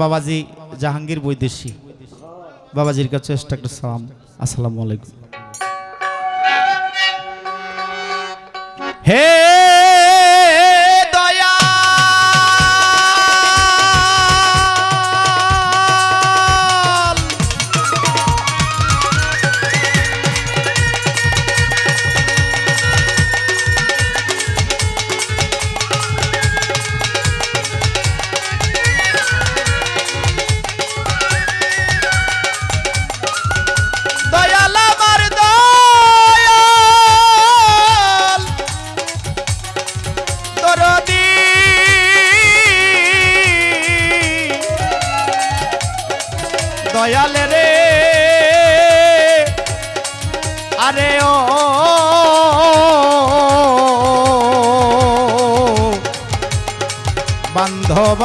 বাবাজি জাহাঙ্গীর বৈদেশী বাবাজির কাছে একটা সালাম। আসসালামু আলাইকুম। হে দয়া দয়াল রে আরে ও বান্ধব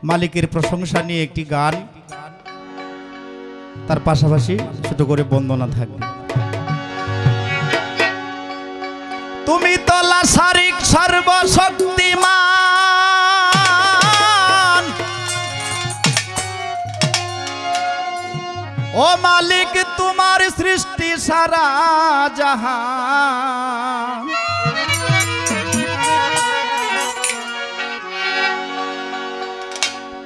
মালিকের প্রশংসা নিয়ে একটি গান, তার পাশাপাশি ছোট করে বন্দনা থাকবে। তুমি তলা শারিক সর্বশক্তিমান, ও মালিক তোমার সৃষ্টি সারা জাহান।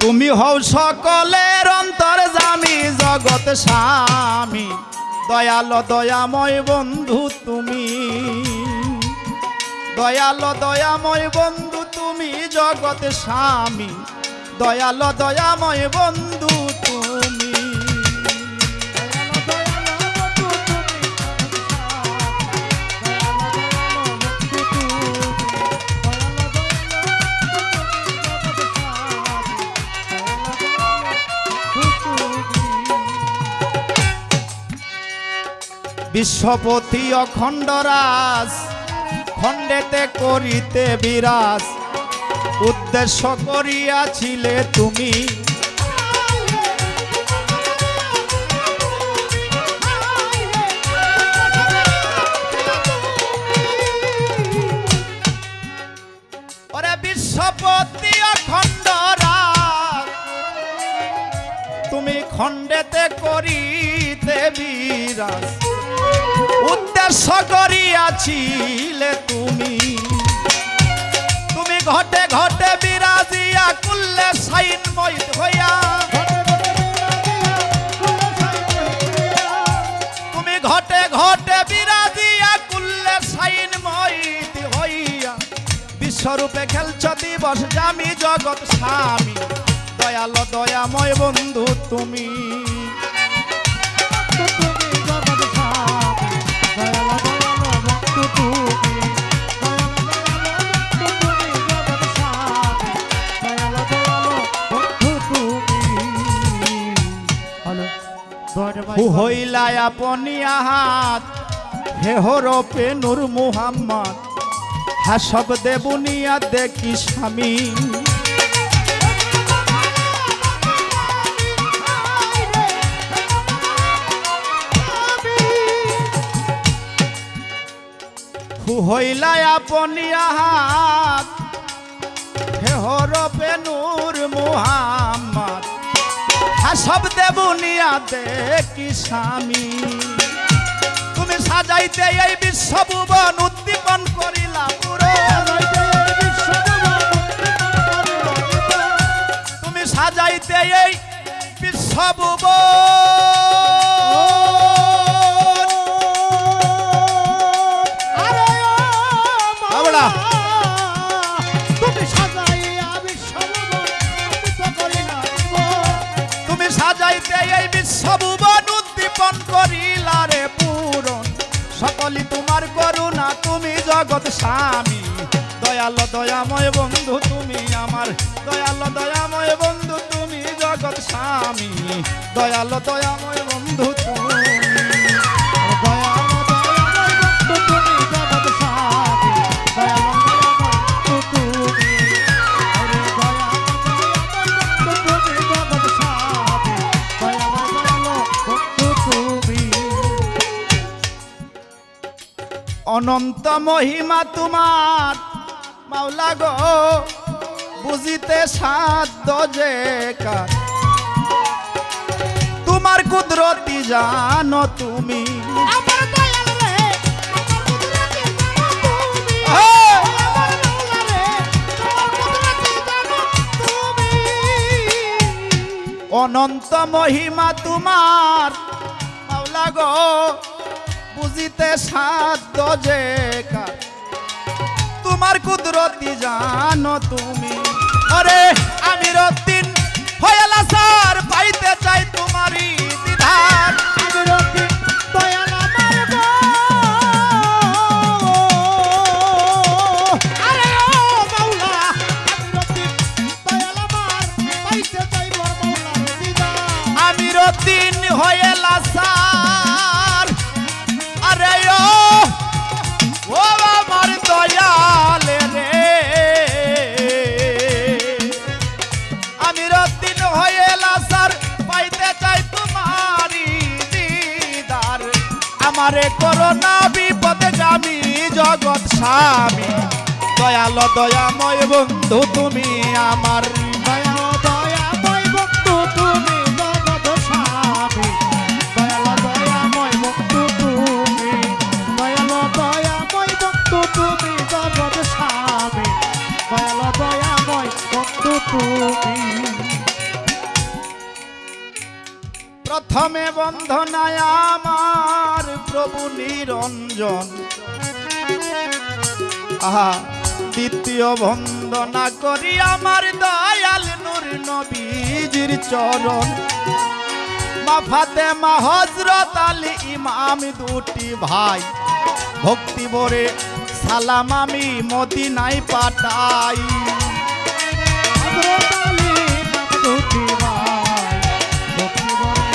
তুমি হও সকলের অন্তর্যামী জগৎ স্বামী, দয়াল দয়াময় বন্ধু তুমি, দয়াল দয়াময় বন্ধু তুমি জগৎ স্বামী, দয়াল দয়াময় বন্ধু তুমি। বিশ্বপতি অখণ্ডরাজ খণ্ডেতে করিতে বিরাজ, উদ্দেশ্য করিয়াছিলে তুমি, ওরে বিশ্বপতি অখণ্ডরাজ তুমি খণ্ডেতে করিতে বিরাজ, উদ্দেশ্য করিয়াছিলে তুমি, তুমি ঘটে ঘটে বিরাজিয়া কুল্লে সাইনময় হইয়া, তুমি ঘটে ঘটে বিরাজিয়া কুল্লে সাইনময় হইয়া, বিশ্বরূপে খেলছ দিবস জামি জগৎ স্বামী, দয়াল দয়াময় বন্ধু তুমি। হইলা আপনি আহাত হে হরপে নূর মুহাম্মদ, হাসব দেবুনিয়া দেখি স্বামী, হইলা আপনি আহাত হে হরপে নূর মুহাম্মদ, হাসব দেবুনিয়া দেখি স্বামী, তুমি সাজাইতে এই বিশ্বভুবন উদ্দীপন করিলা পুরো, তুমি সাজাইতে এই বিশ্বভুবন, তুমি সাজাইতে এই বিশ্বভুবন উদ্দীপন করিলা রে। বলি তোমার করুণা তুমি জগৎ স্বামী দয়ালো দয়াময় বন্ধু তুমি আমার দয়ালো দয়াময় বন্ধু তুমি জগৎ স্বামী দয়ালো দয়াময় বন্ধু তুমি দয়ালো দয়াময় বন্ধু তুমি জগৎ স্বামী দয়ালো দয়াময় বন্ধু তুমি আরে দয়ালো দয়াময় বন্ধু তুমি জগৎ স্বামী দয়ালো দয়ালো বন্ধু তুমি অনন্ত মহিমা তোমার মাওলা গো বুঝিতে সাধ্য যে কার তোমার কুদরতি জানো তুমি আমার দয়াল রে আমার কুদরতি জানো তুমি আমার মাওলা রে তোমার কুদরতি জানো তুমি অনন্ত মহিমা তোমার মাওলা গো বুঝিতে সাধ্য যে কার তোমার কুদরতি জানো তুমি আরে আমি রতিন হয়ালা সার পাইতে চাই তোমারই দিদার আমি রতি দয়াল আমার গো আরে ও মাওলা আমি রতি দয়াল আমার পাইতে চাইব মাওলার দিদার আমি রতিন হয়ালা সার আরে ও আমার দয়াল রে আমি রতিন হয়ালা সার পাইতে চাই তোমারই দিদার আমারে করোনা বিপদগামী জগৎ স্বামী দয়ালো দয়াময় বন্ধু তুমি আমার দয়া দয়াময় বন্ধু তুমি জগৎ স্বামী দয়াল দয়াময় বন্ধু তুমি দয়াল দয়াময় বন্ধু তুমি জগৎ স্বামী দয়াল দয়াময় বন্ধু তুমি প্রথমে বন্ধনায় আমার প্রভু নিরঞ্জন আহা দ্বিতীয় বন্দনা করি আমার দয়াল নূর নবীজির চরণ মা ফাতেমা হযরত আলী ইমাম দুটি ভাই ভক্তি ভরে সালাম আমি মদিনায় পাঠাই হযরত আলী নাম দুটি ভাই ভক্তি ভরে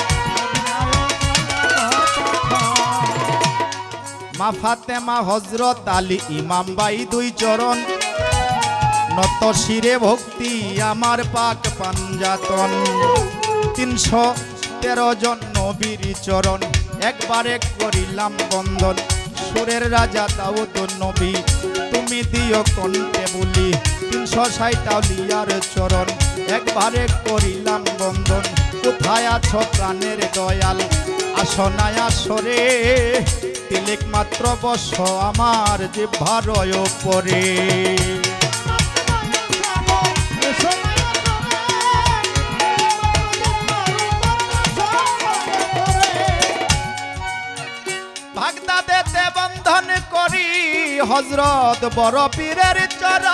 মা ফাতেমা হযরত আলী ইমাম বাই দুই চরণ নত শিরে ভক্তি আমার পাক পাঞ্জাতন 313 জন নবীর চরণ একবারে করিলাম বন্দন সুরের রাজা দাউদ নবী তুমি দিও কণ্ঠে বলি 360 আউলিয়ার চরণ একবারে করিলাম বন্দন কোথায় আছো প্রাণের দয়াল আসনায় আসরে তিলেক মাত্র বস আমার জিহ্বার উপরে ভাগদা দেতে বন্ধন করি হযরত বড় পীরের চরণ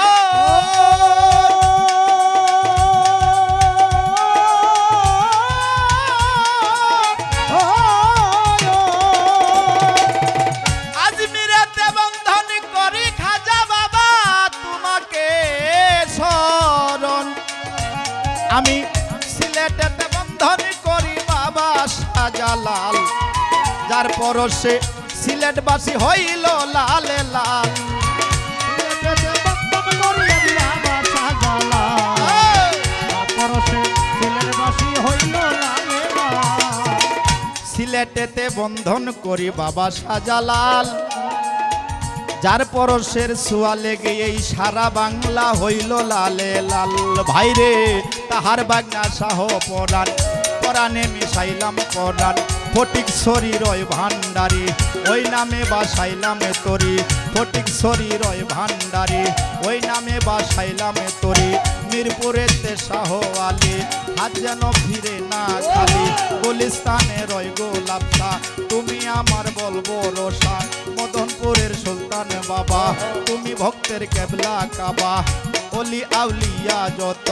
আজমিরেতে বন্ধন করি খাজা বাবা তোমাকে শরণ আমি সিলেটেতে বন্ধন করি বাবা শাহজালাল যার পরশে সিলেটবাসী হইল লালে লাল সিলেটেতে বন্ধন করি বাবা শাহজালাল যার পরশের ছোঁয়া লেগে এই সারা বাংলা হইল লালে লাল ভাইরে তাহার বাগনা শাহ পরাণ পরাণে মিশাইলাম পরাণ ফটিক শরীর ভান্ডারি ওই নামে বাসাইলাম তরি ফটিক শরীর ভান্ডারি ওই নামে বাসাইলাম তরি মিরপুরেতে শাহ আলী হাত যেন ফিরে না খালি গুলিস্তানে রয় গোলাপসা তুমি আমার বলবো রোষা মদনপুরের সুলতান বাবা তুমি ভক্তের কেবলা কাবা অলি আউলিয়া যত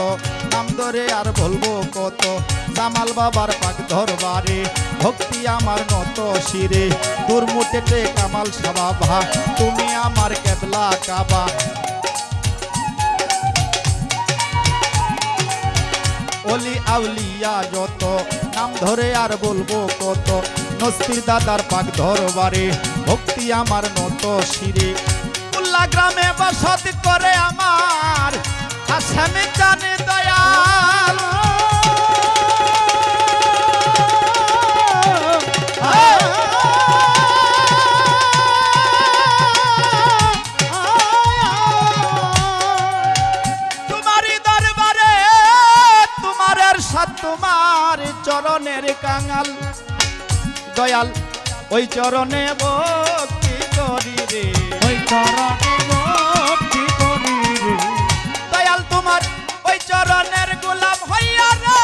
নাম ধরে আর বলবো কত জামাল বাবার পাক ধরবারে ভক্তি আমার নত শিরে দুর্মুটে গেটে কামাল সাবাবা, তুমি আমার কেবলা কাবা। অলি আউলিয়া যত, নাম ধরে আর বলবো কত, নস্তির দাদার পাক দরবারে ভক্তি আমার নত শিরে। উল্লা গ্রামে বসত করে আমার হাসেম জানে দয়াল। তোমারই দরবারে তোমার এরশাদ, তোমার চরণের কাঙাল দয়াল, ওই চরণে ভক্তি করি রে, ওই চরণে ভক্তি করি রে। দয়াল তোমার ওই চরণের গোলাম হইয়া রে।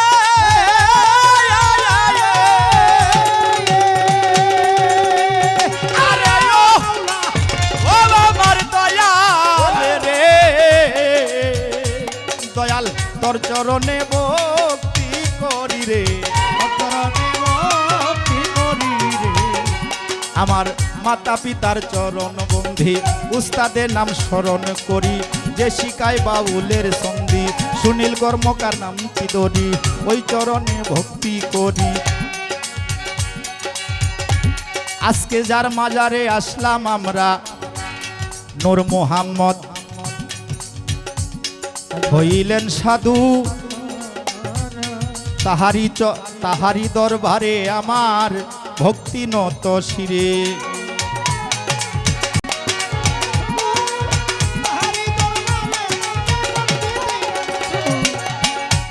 আরে ও আমার দয়াল রে, দয়াল তোর চরণে ভক্তি করি রে, চরণে ভক্তি করি রে। আমার মাতা পিতার চরণ বন্ধি উস্তাদের নাম স্মরণ করি, যে শিকায় বাউলের সন্ধি সুনীল কর্মকার নাম কিদরি, ওই চরণে ভক্তি করি। আজকে যার মাজারে আসলাম আমরা, নূর মোহাম্মদ হইলেন সাধু, তাহারি দরবারে আমার ভক্তি নত শিরে।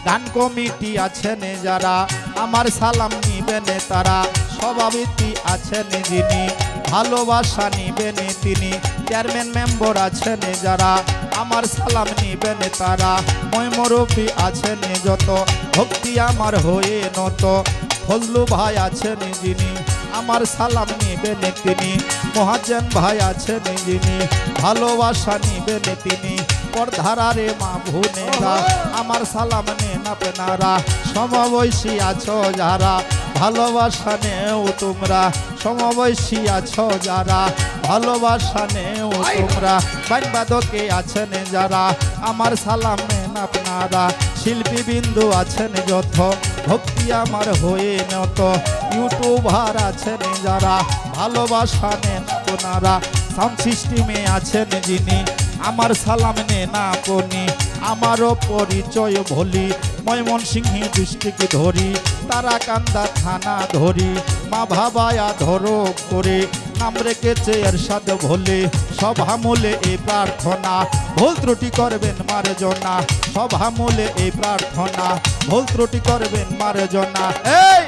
গান কমিটি আছেন যারা, আমার সালাম নিবেন তারা, সভাপতি আছেন যিনি, ভালোবাসা নিবেন তিনি, চেয়ারম্যান মেম্বার আছেন যারা, আমার সালাম নিবেন তারা, ময়মরফি আছেন যত, ভক্তি আমার হয়ে নত, ফজলু ভাই আছেন যিনি, আমার সালাম নিবেন তিনি, মহাজন ভাই আছেন যিনি, ভালোবাসা নিবেন তিনি, পরধারারে মা ভুনেরা, আমার সালাম নেন আপনারা, সমবয়সী আছো যারা, ভালোবাসা নেও তোমরা, সমবয়সী আছো যারা, ভালোবাসা নেও তোমরা, বাদকে আছেন যারা, আমার সালাম নেন আপনারা, শিল্পী বিন্দু আছেন যত, ভক্তি আমার হয়ে নত, ইউটিউবার আছেন যারা, ভালোবাসা নেন ওনারা, সাউন্ড সিস্টেমে আছেন যিনি, আমার সালাম নেন আপনি, আমারও পরিচয় ভুলি, ময়মনসিংহ ডিস্ট্রিক্ট ধরি, তারাকান্দা থানা ধরি, মা ভাবায়া ধরো করে, নাম রেখেছে এরশাদ ভোলে, সভামূলে এই প্রার্থনা, ভুল ত্রুটি করবেন মার্জনা, সভামূলে এই প্রার্থনা, ভুল ত্রুটি করবেন মার্জনা। এই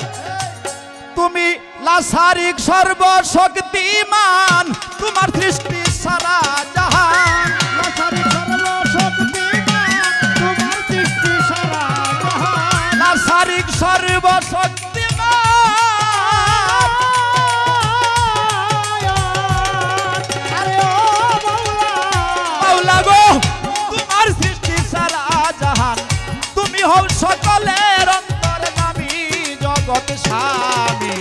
তুমি লাসারিক সর্বশক্তিমান, তোমার সৃষ্টি সারা জাহান, লাসারিক সর্বশক্তিমান, তোমার সৃষ্টি সারা জাহান। লাসারিক সর্বশক্তিমান, আরে ও মাওলা, মাওলা গো তোমার সৃষ্টি সারা জাহান, তুমি হও সকলের অন্তর্যামী, জগৎ স্বামী,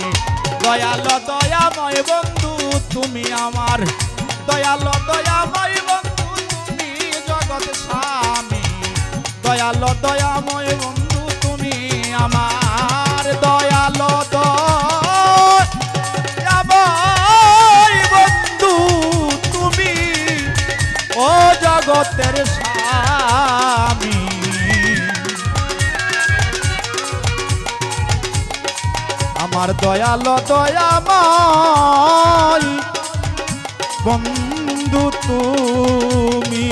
দয়াল দয়াময় বন্ধু তুমি আমার, দয়াল দয়াময় বন্ধু তুমি জগৎ স্বামী, দয়াল দয়াময় বন্ধু তুমি আমার, দয়াল দয়াময় বন্ধু তুমি ও জগতের স্বামী। আমার দয়াল দয়াময় বন্ধু তুমি।